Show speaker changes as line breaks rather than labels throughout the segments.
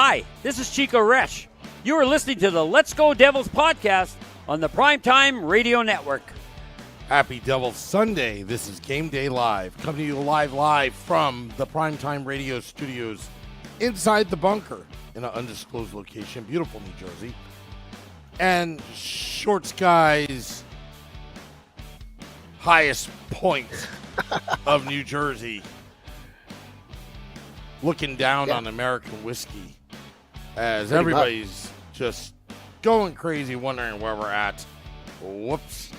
Hi, this is Chico Resch. You are listening to the Let's Go Devils podcast on the Primetime Radio Network.
Happy Devils Sunday. This is Game Day Live, coming to you live from the Primetime Radio studios inside the bunker in an undisclosed location, beautiful New Jersey. And Short Sky's highest point of New Jersey, looking down on American whiskey as
Pretty
everybody's just going crazy, wondering where we're at. Whoops.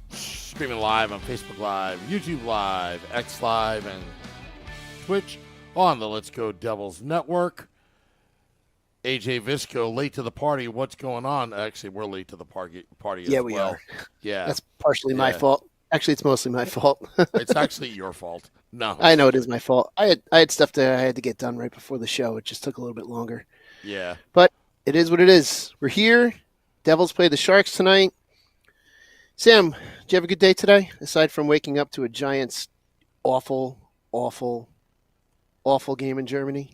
Streaming live on Facebook Live, YouTube Live, X Live, and Twitch on the Let's Go Devils Network. AJ Visco, late to the party. What's going on? Actually, we're late to the party as well.
Yeah, we are.
Yeah.
That's partially my fault. Actually, it's mostly my fault.
It's actually your fault. No.
I know it is my fault. I had stuff that I had to get done right before the show. It just took a little bit longer.
Yeah.
But it is what it is. We're here. Devils play the Sharks tonight. Sam, did you have a good day today? Aside from waking up to a Giants awful game in Germany?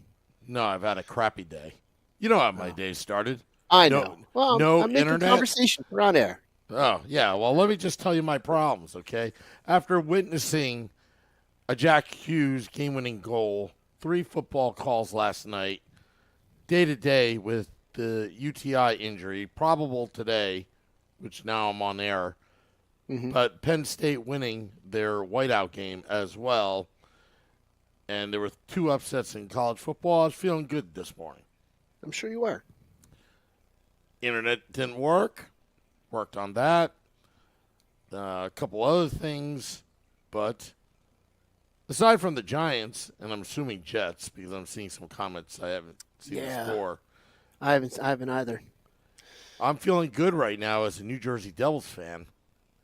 No, I've had a crappy day. You know how my day started.
I know. Well,
no
I'm making
internet.
Conversation. We're on air.
Oh, yeah. Well, let me just tell you my problems, okay? After witnessing a Jack Hughes game-winning goal, 3 football calls last night, day-to-day with the UTI injury, probable today, which now I'm on air, but Penn State winning their whiteout game as well, and there were 2 upsets in college football. I was feeling good this morning.
I'm sure you are.
Internet didn't work. Worked on that. A couple other things. But aside from the Giants, and I'm assuming Jets, because I'm seeing some comments I haven't seen before.
I haven't either.
I'm feeling good right now as a New Jersey Devils fan.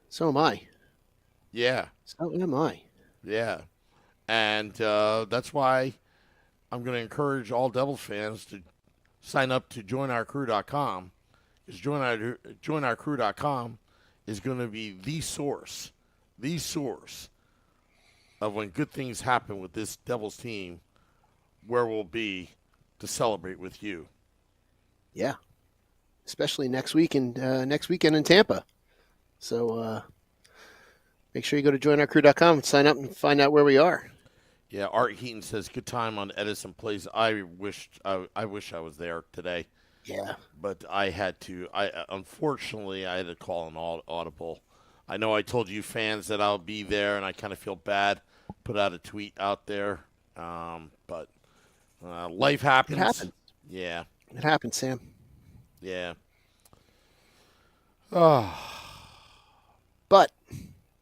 So am I.
Yeah.
So am I.
Yeah. And that's why I'm going to encourage all Devils fans to sign up to joinourcrew.com. Because joinourcrew.com is going to be the source of when good things happen with this Devils team, where we'll be to celebrate with you.
Yeah. Especially next weekend in Tampa. So make sure you go to joinourcrew.com and sign up and find out where we are.
Yeah, Art Heaton says, good time on Edison Place. I wish I was there today.
Yeah.
But I had to. Unfortunately, I had to call an audible. I know I told you fans that I'll be there, and I kind of feel bad. Put out a tweet out there. But life happens.
It happens.
Yeah.
It happens, Sam.
Yeah.
But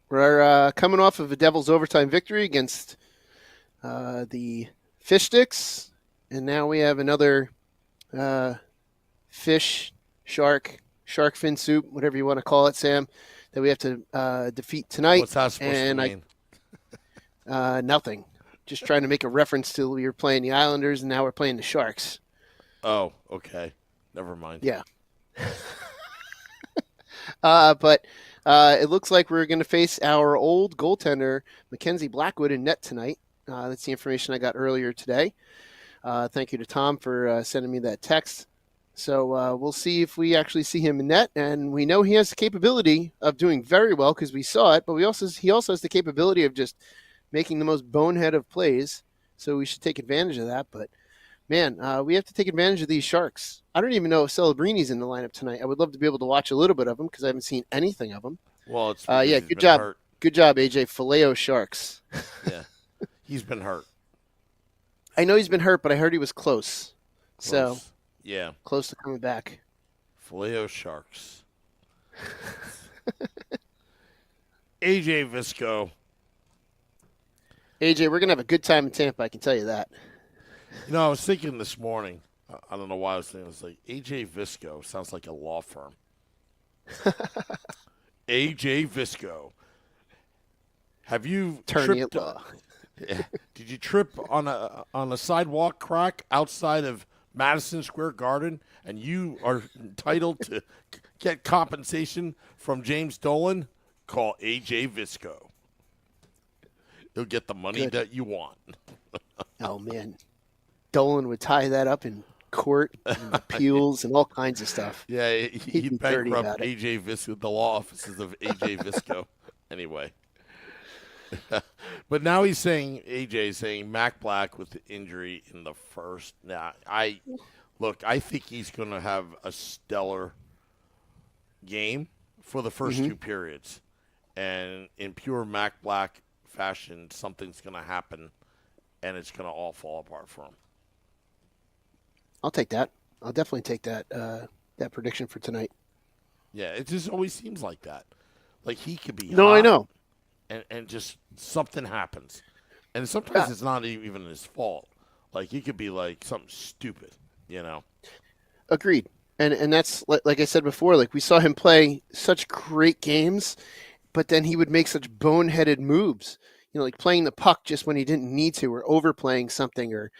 we're coming off of a Devils overtime victory against the Fish Sticks, and now we have another shark fin soup, whatever you want to call it, Sam, that we have to defeat tonight.
What's that supposed to mean?
Nothing. Just trying to make a reference to we were playing the Islanders, and now we're playing the Sharks.
Oh, okay. Never mind.
Yeah. But it looks like we're going to face our old goaltender, Mackenzie Blackwood, in net tonight. That's the information I got earlier today. Thank you to Tom for sending me that text. So we'll see if we actually see him in net. And we know he has the capability of doing very well because we saw it, but he also has the capability of just making the most bonehead of plays. So we should take advantage of that. But, man, we have to take advantage of these Sharks. I don't even know if Celebrini's in the lineup tonight. I would love to be able to watch a little bit of him because I haven't seen anything of him.
Well, it's
good job.
Hurt.
Good job, AJ. Filet-O Sharks.
Yeah. He's been hurt.
I know he's been hurt, but I heard he was close. So,
yeah,
close to coming back.
Filet-O Sharks. AJ Visco.
AJ, we're going to have a good time in Tampa, I can tell you that.
You know, I was thinking this morning, I don't know why I was thinking, it was like, AJ Visco sounds like a law firm. AJ Visco. Have you
Attorney
tripped?
at law.
Did you trip on a sidewalk crack outside of Madison Square Garden, and you are entitled to get compensation from James Dolan? Call AJ Visco. He'll get the money that you want.
Oh, man. Dolan would tie that up in court and appeals and all kinds of stuff.
Yeah,
He'd
he
be dirty
bankrupt
about it.
AJ Visco, the law offices of AJ Visco. Anyway. But now he's saying, AJ saying Mac Black with the injury in the first. Now, I think he's going to have a stellar game for the first two periods. And in pure Mac Black fashion, something's going to happen, and it's going to all fall apart for him.
I'll take that. I'll definitely take that that prediction for tonight.
Yeah, it just always seems like that. Like he could be
No,
hot,
I know.
and just something happens. And sometimes it's not even his fault. Like he could be like something stupid, you know.
Agreed. And that's like I said before, like we saw him play such great games, but then he would make such boneheaded moves. You know, like playing the puck just when he didn't need to, or overplaying something, or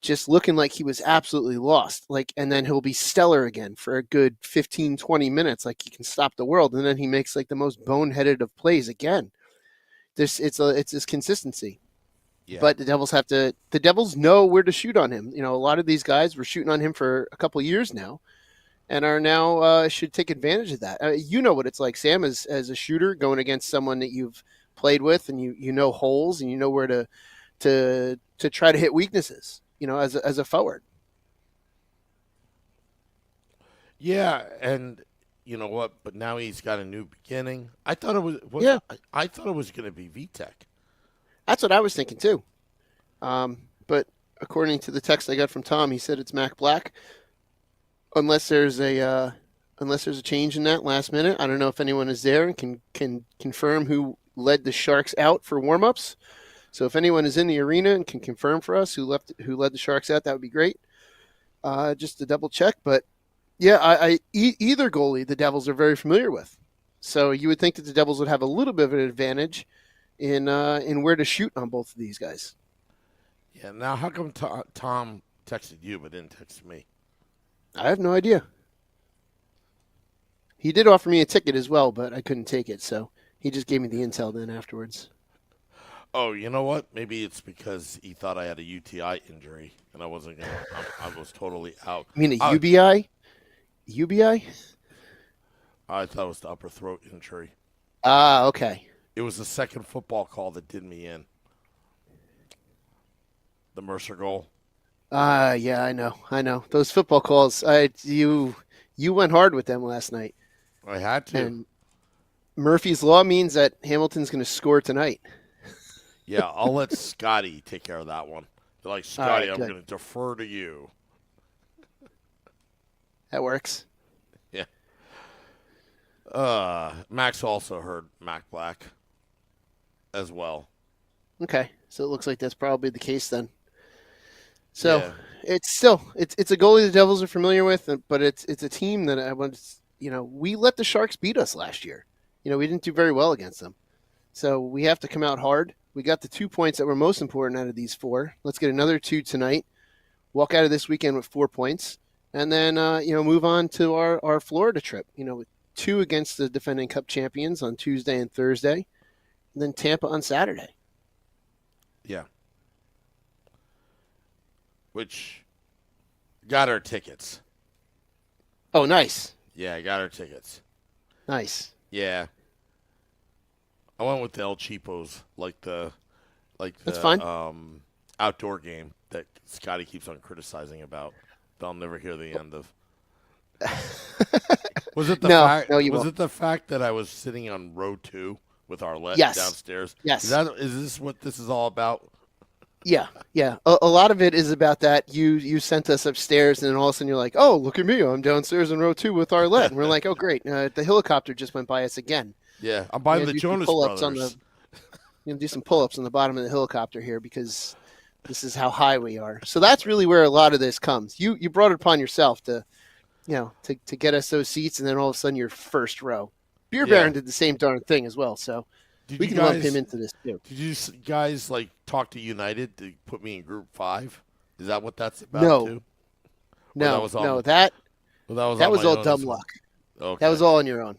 just looking like he was absolutely lost. Like, and then he'll be stellar again for a good 15, 20 minutes, like he can stop the world, and then he makes like the most boneheaded of plays again. It's this consistency.
Yeah.
But the Devils know where to shoot on him. You know, a lot of these guys were shooting on him for a couple of years now, and are now should take advantage of that. You know what it's like, Sam, as a shooter going against someone that you've played with, and you know holes, and you know where to try to hit weaknesses. You know, as a forward.
Yeah, and you know what? But now he's got a new beginning. I thought it was.
Yeah.
I thought it was going to be VTech.
That's what I was thinking too. But according to the text I got from Tom, he said it's Mac Black. Unless there's a change in that last minute, I don't know if anyone is there and can confirm who led the Sharks out for warmups. So if anyone is in the arena and can confirm for us who led the Sharks out, that would be great. Just to double check, but yeah, either goalie the Devils are very familiar with. So you would think that the Devils would have a little bit of an advantage in where to shoot on both of these guys.
Yeah. Now, how come Tom texted you but didn't text me?
I have no idea. He did offer me a ticket as well, but I couldn't take it, so he just gave me the intel then afterwards.
Oh, you know what? Maybe it's because he thought I had a UTI injury, and I wasn't gonna. I was totally out.
You mean a UBI? UBI?
I thought it was the upper throat injury.
Ah, okay.
It was the second football call that did me in. The Mercer goal.
Yeah, I know. Those football calls, you went hard with them last night.
I had to.
And Murphy's Law means that Hamilton's going to score tonight.
Yeah, I'll let Scotty take care of that one. They're like, Scotty,
right,
I'm
good.
going to defer to you.
That works.
Yeah. Max also heard Mac Black as well.
Okay, so it looks like that's probably the case then. So
Yeah.
it's a goalie the Devils are familiar with, but it's a team that I want. We let the Sharks beat us last year. We didn't do very well against them, so we have to come out hard. We got the 2 points that were most important out of these 4. Let's get another 2 tonight. Walk out of this weekend with 4 points, and then move on to our Florida trip. With 2 against the defending Cup champions on Tuesday and Thursday, and then Tampa on Saturday.
Yeah. Which got our tickets.
Oh, nice.
Yeah, I got our tickets.
Nice.
Yeah. I went with the El Cheapos, like the
That's fine.
Outdoor game that Scotty keeps on criticizing about. That I'll never hear the end of. Was it the fact?
No, you
was
won't.
it the fact that I was sitting on row 2 with Arlette
Yes.
downstairs?
Yes.
Is this what this is all about?
Yeah. A lot of it is about that. You sent us upstairs, and then all of a sudden you're like, "Oh, look at me! I'm downstairs in row 2 with Arlette," and we're like, "Oh, great! The helicopter just went by us again."
Yeah, I'm by the Jonas Brothers.
You're gonna do some pull-ups on the bottom of the helicopter here because this is how high we are. So that's really where a lot of this comes. You brought it upon yourself to get us those seats, and then all of a sudden you're first row. Beer
Yeah.
Baron did the same darn thing as well, so we can lump him into this too.
Did you guys talk to United to put me in Group 5? Is that what that's about?
No.
Too?
No,
that was all-
that
Well,
was
on my
all
own
dumb
as well.
luck.
Okay.
That was all on your own.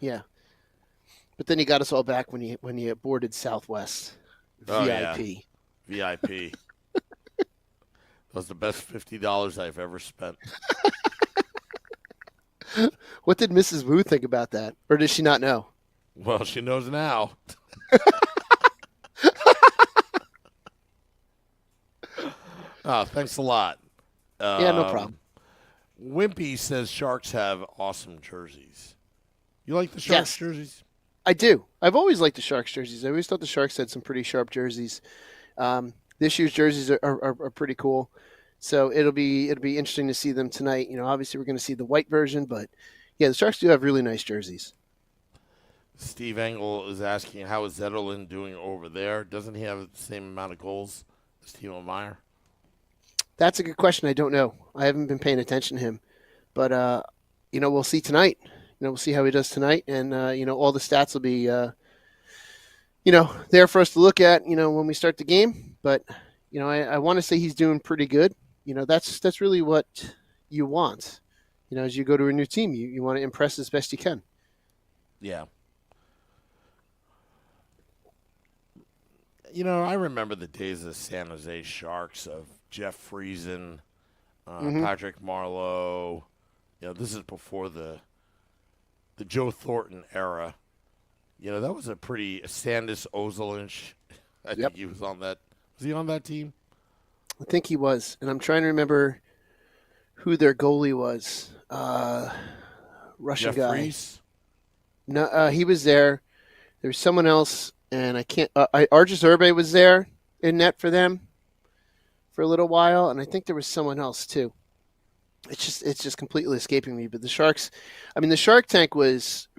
Yeah. But then you got us all back when you boarded Southwest.
Oh, yeah.
VIP.
VIP. was the best $50 I've ever spent.
What did Mrs. Wu think about that? Or does she not know?
Well, she knows now. Oh, thanks a lot.
Yeah, no problem.
Wimpy says Sharks have awesome jerseys. You like the Sharks
Yes.
jerseys?
I do. I've always liked the Sharks jerseys. I always thought the Sharks had some pretty sharp jerseys. This year's jerseys are pretty cool. So it'll be interesting to see them tonight. Obviously we're going to see the white version, but yeah, the Sharks do have really nice jerseys.
Steve Engel is asking, how is Zetterlund doing over there? Doesn't he have the same amount of goals as Timo Meyer?
That's a good question. I don't know. I haven't been paying attention to him, but we'll see tonight. We'll see how he does tonight, and all the stats will be there for us to look at when we start the game. But I want to say he's doing pretty good. That's really what you want. As you go to a new team, you want to impress as best you can.
Yeah. I remember the days of San Jose Sharks of Jeff Friesen, Patrick Marleau. This is before the Joe Thornton era. That was a pretty Sandis Ozolinsh. I think he was on that. Was he on that team?
I think he was, and I'm trying to remember who their goalie was. Russian
Jeff
guy.
Fries?
No, he was there. There was someone else, and I can't. Argis Urbe was there in net for them for a little while, and I think there was someone else too. It's just completely escaping me. But the Sharks, the Shark Tank was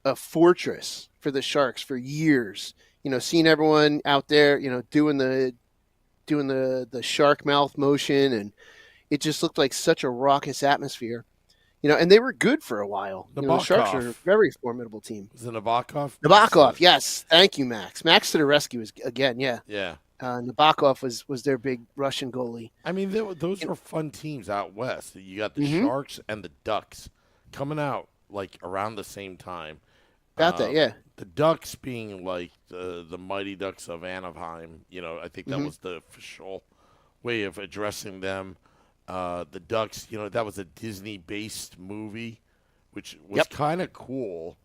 a fortress for the Sharks for years. Seeing everyone out there, doing the shark mouth motion, and it just looked like such a raucous atmosphere. And they were good for a while. The Sharks are a very formidable team.
Was it Nabokov?
Nabokov, yes. Thank you, Max. Max to the rescue again, yeah.
Yeah.
Nabokov was their big Russian goalie.
Those were fun teams out west. You got the Sharks and the Ducks coming out like around the same time.
About that, yeah.
The Ducks being like the Mighty Ducks of Anaheim. I think that was the official way of addressing them. The Ducks, that was a Disney-based movie, which was kind of cool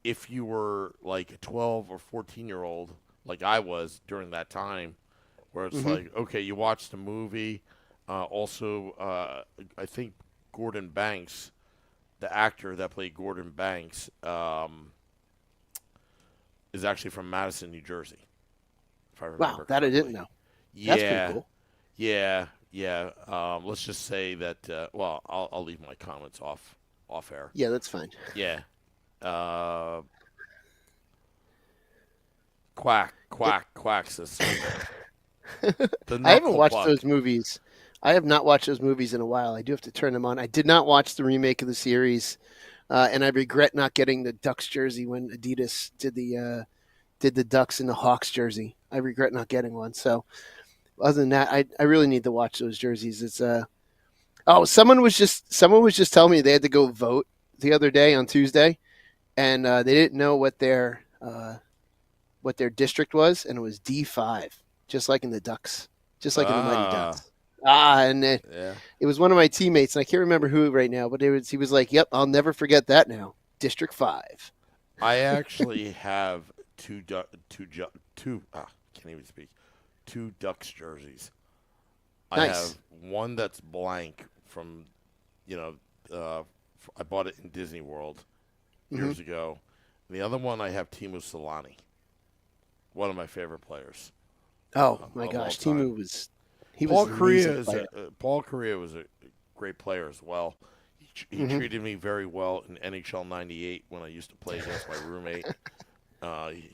if you were like a 12 or 14-year-old, like I was during that time, where it's like, okay, you watch the movie. Also, I think Gordon Banks, the actor that played Gordon Banks, is actually from Madison, New Jersey, if I remember
Wow, that I didn't know.
Yeah.
That's pretty cool.
Yeah. Let's just say that. I'll leave my comments off air.
Yeah, that's fine.
Yeah. Quack says
I haven't watched those movies. I have not watched those movies in a while. I do have to turn them on. I did not watch the remake of the series, and I regret not getting the Ducks jersey when Adidas did the Ducks and the Hawks jersey. I regret not getting one. So. Other than that, I really need to watch those jerseys. It's someone was just telling me they had to go vote the other day on Tuesday, and they didn't know what their district was, and it was D5, just like in the Ducks, just like in the Mighty Ducks. And it was one of my teammates, and I can't remember who right now, but he was like, "Yep, I'll never forget that now, District 5."
I actually have two. Can't even speak. 2 Ducks jerseys.
Nice.
I have one that's blank from, I bought it in Disney World years ago. And the other one I have Teemu Selanne, one of my favorite players.
Oh my gosh, Teemu was
Paul Correa was a great player as well. He treated me very well in NHL '98 when I used to play against my roommate.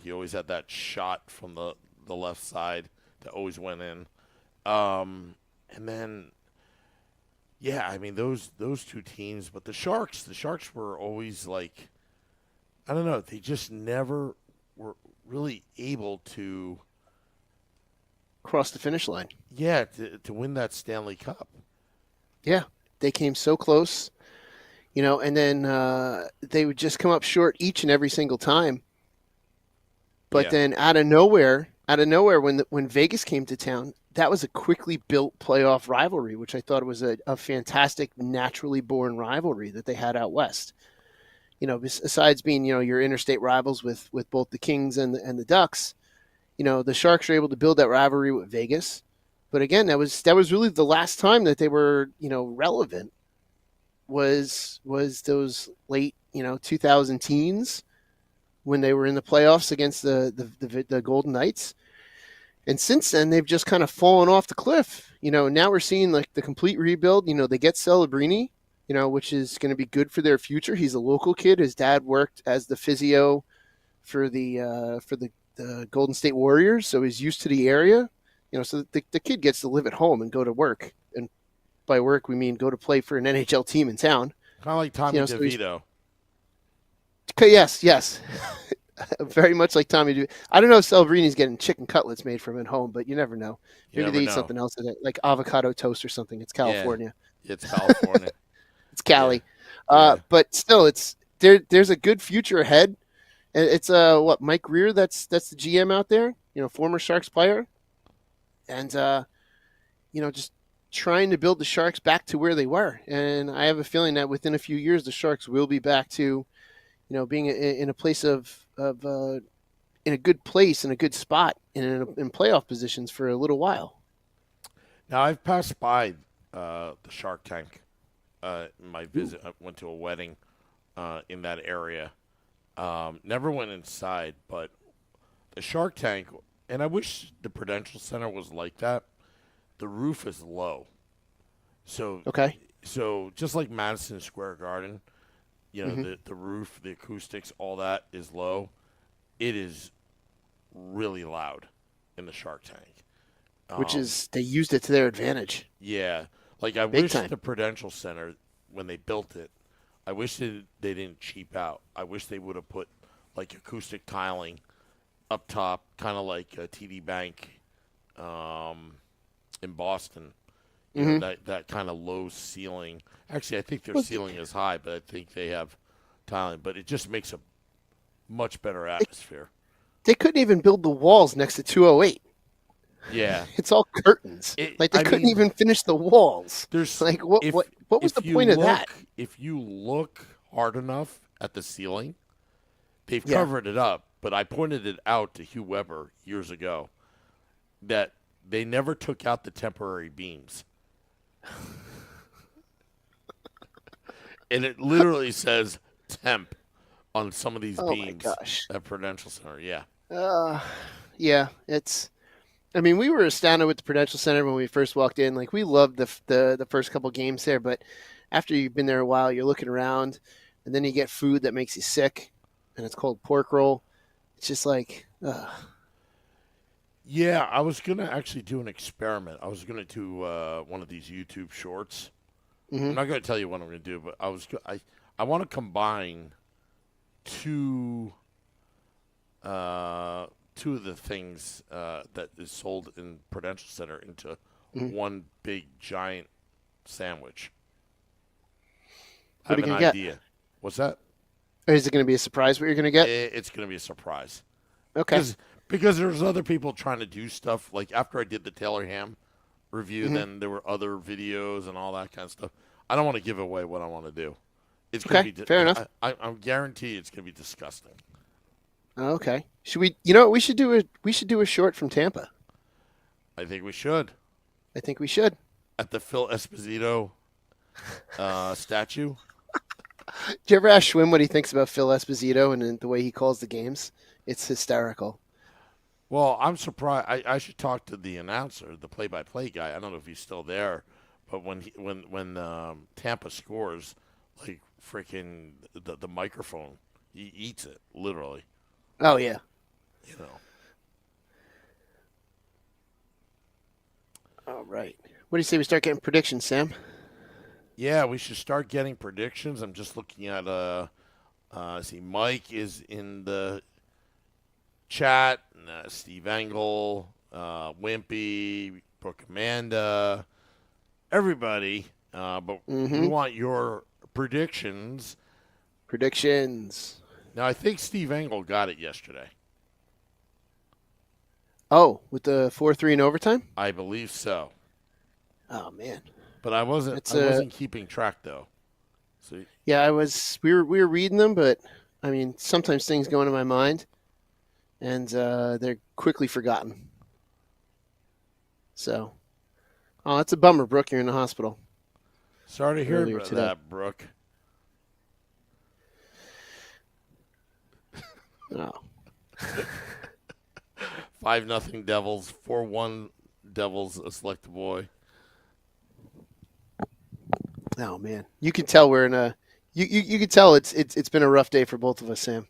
He always had that shot from the left side that always went in. And then, those 2 teams. But the Sharks were always like, I don't know, they just never were really able to
cross the finish line.
Yeah, to win that Stanley Cup.
Yeah, they came so close, and then they would just come up short each and every single time. But then out of nowhere, when Vegas came to town, that was a quickly built playoff rivalry, which I thought was a fantastic, naturally born rivalry that they had out west. Besides being, your interstate rivals with both the Kings and the Ducks, the Sharks were able to build that rivalry with Vegas. But again, that was really the last time that they were, relevant was those late, 2000 teens when they were in the playoffs against the Golden Knights. And since then, they've just kind of fallen off the cliff. Now we're seeing like the complete rebuild. They get Celebrini, which is going to be good for their future. He's a local kid. His dad worked as the physio for the Golden State Warriors, so he's used to the area. So the kid gets to live at home and go to work. And by work, we mean go to play for an NHL team in town.
Kind of like Tommy DeVito.
Yes. Very much like Tommy DeVito. I don't know if Celebrini's getting chicken cutlets made from at home, but you never know. Maybe they eat something else in it, like avocado toast or something. It's California.
Yeah, it's California.
It's Cali.
Yeah.
But still, it's there's a good future ahead. And it's Mike Greer, that's the GM out there, former Sharks player. And just trying to build the Sharks back to where they were. And I have a feeling that within a few years the Sharks will be back to, being in a place of in a good place, in a good spot, in playoff positions for a little while.
Now, I've passed by the Shark Tank in my visit. I went to a wedding in that area. Never went inside, but the Shark Tank, and I wish the Prudential Center was like that. The roof is low. So just like Madison Square Garden, the roof, the acoustics, all that is low. It is really loud in the Shark Tank.
Which is, they used it to their advantage.
Yeah. Like, I wish the Prudential Center, when they built it, I wish they didn't cheap out. I wish they would have put, like, acoustic tiling up top, kind of like TD Bank in Boston. You know, that kind of low ceiling. Actually, I think their ceiling is high, but I think they have tiling. But it just makes a much better atmosphere.
They couldn't even build the walls next to 208.
Yeah.
It's all curtains. They couldn't even finish the walls.
There's
like what was the point of that?
If you look hard enough at the ceiling, they've covered it up. But I pointed it out to Hugh Weber years ago that they never took out the temporary beams. And it literally says temp on some of these beams at Prudential Center. Yeah.
Yeah, we were astounded with the Prudential Center when we first walked in. Like, we loved the first couple games there, but after you've been there a while, you're looking around, and then you get food that makes you sick, and it's called pork roll. It's just like,
Yeah, I was going to actually do an experiment. I was going to do one of these YouTube shorts. I'm not going to tell you what I'm going to do, but I want to combine two of the things that is sold in Prudential Center into one big giant sandwich.
What are you going to get?
What's that?
Or is it going to be a surprise what you're going to get?
It's going to be a surprise.
Okay.
Because there's other people trying to do stuff. Like, after I did the Taylor Ham review, then there were other videos and all that kind of stuff. I don't want to give away what I want to do. It's going to be
fair enough.
I'm guaranteed it's going to be disgusting.
Okay. Should we? You know what? We should do a short from Tampa.
I think we should.
At
the Phil Esposito statue.
Do you ever ask Schwinn what he thinks about Phil Esposito and the way he calls the games? It's hysterical.
Well, I'm surprised. I should talk to the announcer, the play-by-play guy. I don't know if he's still there, but when Tampa scores, like, freaking the microphone, he eats it literally.
Oh yeah.
You know.
All right. What do you say we start getting predictions, Sam?
Yeah, we should start getting predictions. I'm just looking at see, Mike is in the chat, Steve Engel, Wimpy, Brooke Amanda, everybody. But we want your predictions.
Predictions.
Now, I think Steve Engel got it yesterday.
Oh, with the 4-3 in overtime?
I believe so.
Oh man.
But I wasn't keeping track though. So
Yeah, we were reading them, but I mean, sometimes things go into my mind and they're quickly forgotten. So, oh, that's a bummer, Brooke. You're in the hospital.
Sorry to hear about that, Brooke.
Oh.
5-0 Devils, 4-1 Devils, a select boy.
Oh man, you can tell we're in a. You can tell it's been a rough day for both of us, Sam.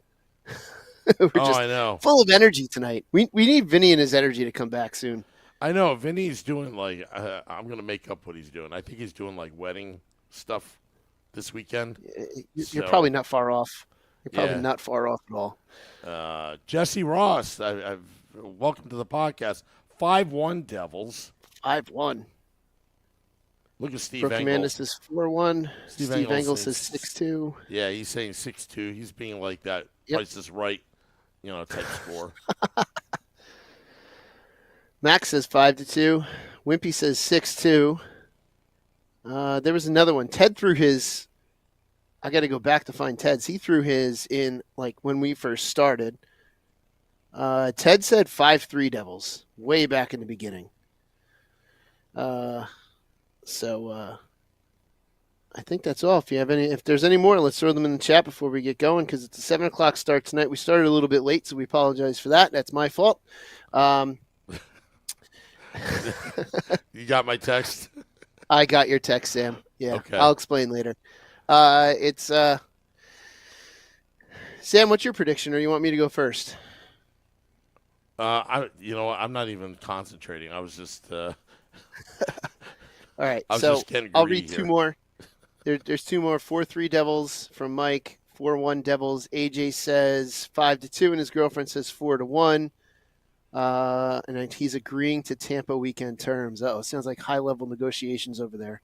I know.
Full of energy tonight. We need Vinny and his energy to come back soon.
I know. Vinny's doing I'm going to make up what he's doing. I think he's doing wedding stuff this weekend.
You're probably not far off. You're probably not far off at all.
Jesse Ross, I've welcome to the podcast. 5-1 Devils.
5-1.
Look at Steve
Brooke
Engel.
Amanda says 4-1. Steve Engel says 6-2.
Yeah, he's saying 6-2. He's being like that. Price is right, type score.
Max says 5-2. Wimpy says 6-2. There was another one. Ted threw his. I got to go back to find Ted's. He threw his in when we first started. Ted said 5-3 Devils way back in the beginning. So I think that's all. If there's any more, let's throw them in the chat before we get going because it's a 7:00 start tonight. We started a little bit late, so we apologize for that. That's my fault.
You got my text?
I got your text, Sam. Yeah,
okay.
I'll explain later. Sam, what's your prediction, or you want me to go first?
I'm not even concentrating. I was just.
All right,
so
I'll read two more. There's two more. 4-3 Devils from Mike. 4-1 Devils. AJ says 5-2, and his girlfriend says 4-1. And he's agreeing to Tampa weekend terms. Oh, sounds like high-level negotiations over there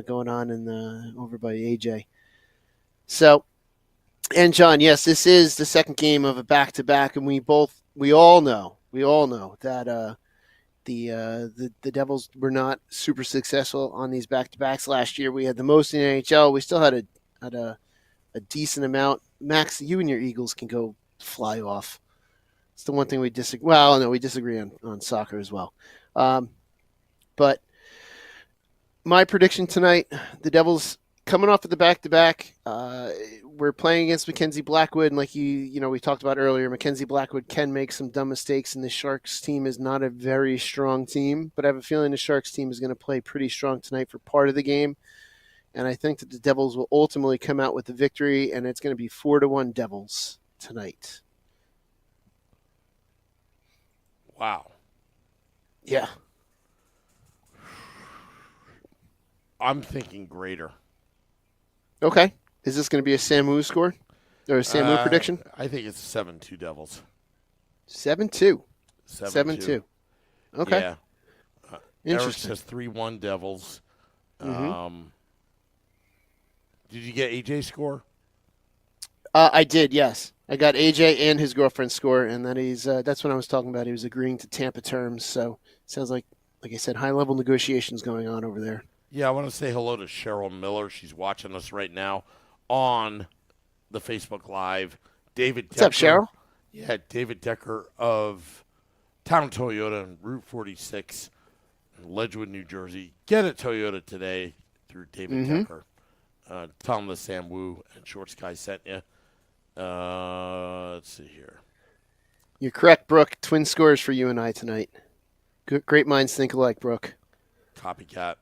going on over by AJ. So, and John, yes, this is the second game of a back-to-back, and we all know that the Devils were not super successful on these back-to-backs last year. We had the most in the NHL. We still had a decent amount. Max, you and your Eagles can go fly off. It's the one thing we disagree. Well, no, we disagree on soccer as well. But my prediction tonight: the Devils coming off of the back-to-back. We're playing against Mackenzie Blackwood, and like we talked about earlier, Mackenzie Blackwood can make some dumb mistakes, and the Sharks team is not a very strong team. But I have a feeling the Sharks team is going to play pretty strong tonight for part of the game, and I think that the Devils will ultimately come out with the victory, and it's going to be 4-1 Devils tonight.
Wow.
Yeah.
I'm thinking greater.
Okay. Is this going to be a Samu score? Or a Samu prediction?
I think it's 7-2 Devils.
7-2.
7-2.
Okay.
Yeah. Eric says 3-1 Devils.
Mm-hmm.
Did you get AJ's score?
I did, yes. I got AJ and his girlfriend's score, and that that's what I was talking about. He was agreeing to Tampa terms, so it sounds like I said, high-level negotiations going on over there.
Yeah, I want to say hello to Cheryl Miller. She's watching us right now on the Facebook Live. David Decker.
What's up, Cheryl?
Yeah, David Decker of Town Toyota on Route 46 in Ledgewood, New Jersey. Get a Toyota today through David Decker. Tell him the Sam Wu and Short Sky sent you. Let's see here.
You're correct, Brooke. Twin scores for you and I tonight. Great minds think alike, Brooke.
Copycat.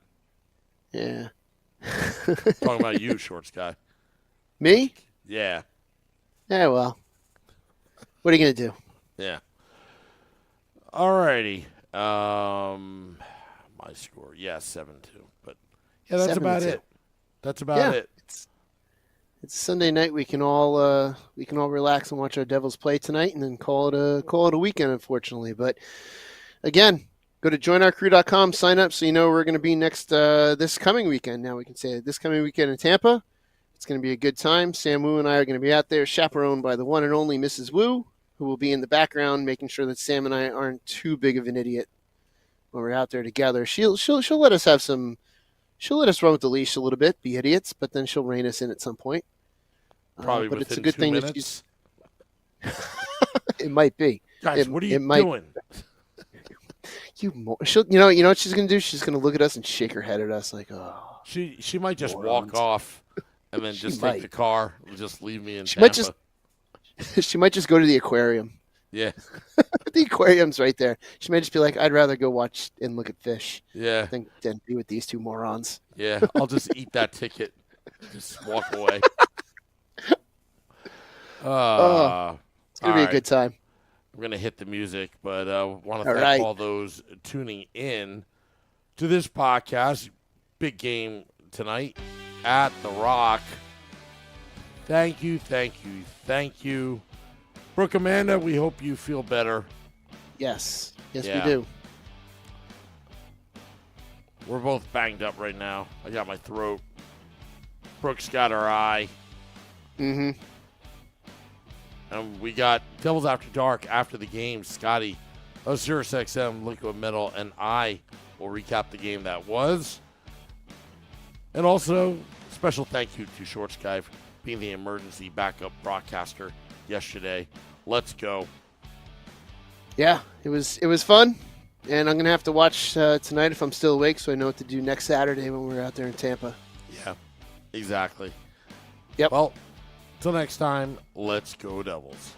Yeah.
Talking about you, Short Sky.
Me?
Yeah.
Yeah, well. What are you going to do?
Yeah. All righty. My score. Yeah, 7-2. But yeah, that's about it. That's about it.
It's Sunday night. We can all relax and watch our Devils play tonight, and then call it a weekend. Unfortunately, but again, go to joinourcrew.com, sign up so you know we're going to be next this coming weekend. Now we can say this coming weekend in Tampa. It's going to be a good time. Sam Wu and I are going to be out there, chaperoned by the one and only Mrs. Wu, who will be in the background, making sure that Sam and I aren't too big of an idiot when we're out there together. She'll let us have some. She'll let us run with the leash a little bit, be idiots, but then she'll rein us in at some point.
Probably
but
within
it's a good
2
thing
minutes.
that she's. It might be.
Guys, what are you
might-
doing?
She'll, you know what she's gonna do? She's gonna look at us and shake her head at us like, oh.
She might just
Morons.
walk off and then
She
just
might.
take the car and just leave me in
She
Tampa.
might just. She might just go to the aquarium.
Yeah,
The aquarium's right there. She might just be like, I'd rather go watch and look at fish
yeah,
than be with these two morons.
yeah. I'll just eat that ticket. Just walk away.
It's gonna be
all
a
right.
good time.
I'm going to hit the music, but I want to
All
thank
right.
all those tuning in to this podcast. Big game tonight at The Rock. Thank you, thank you, thank you. Brooke Amanda, we hope you feel better.
Yes. Yes,
Yeah.
we do.
We're both banged up right now. I got my throat. Brooke's got her eye.
Mm-hmm.
And we got Devils After Dark after the game. Scotty of SiriusXM, Liquid Metal, and I will recap the game that was. And also, special thank you to Short Sky for being the emergency backup broadcaster yesterday. Let's go.
Yeah, it was fun, and I'm gonna have to watch tonight if I'm still awake, so I know what to do next Saturday when we're out there in Tampa.
Yeah, exactly.
Yep.
Well, till next time, let's go Devils.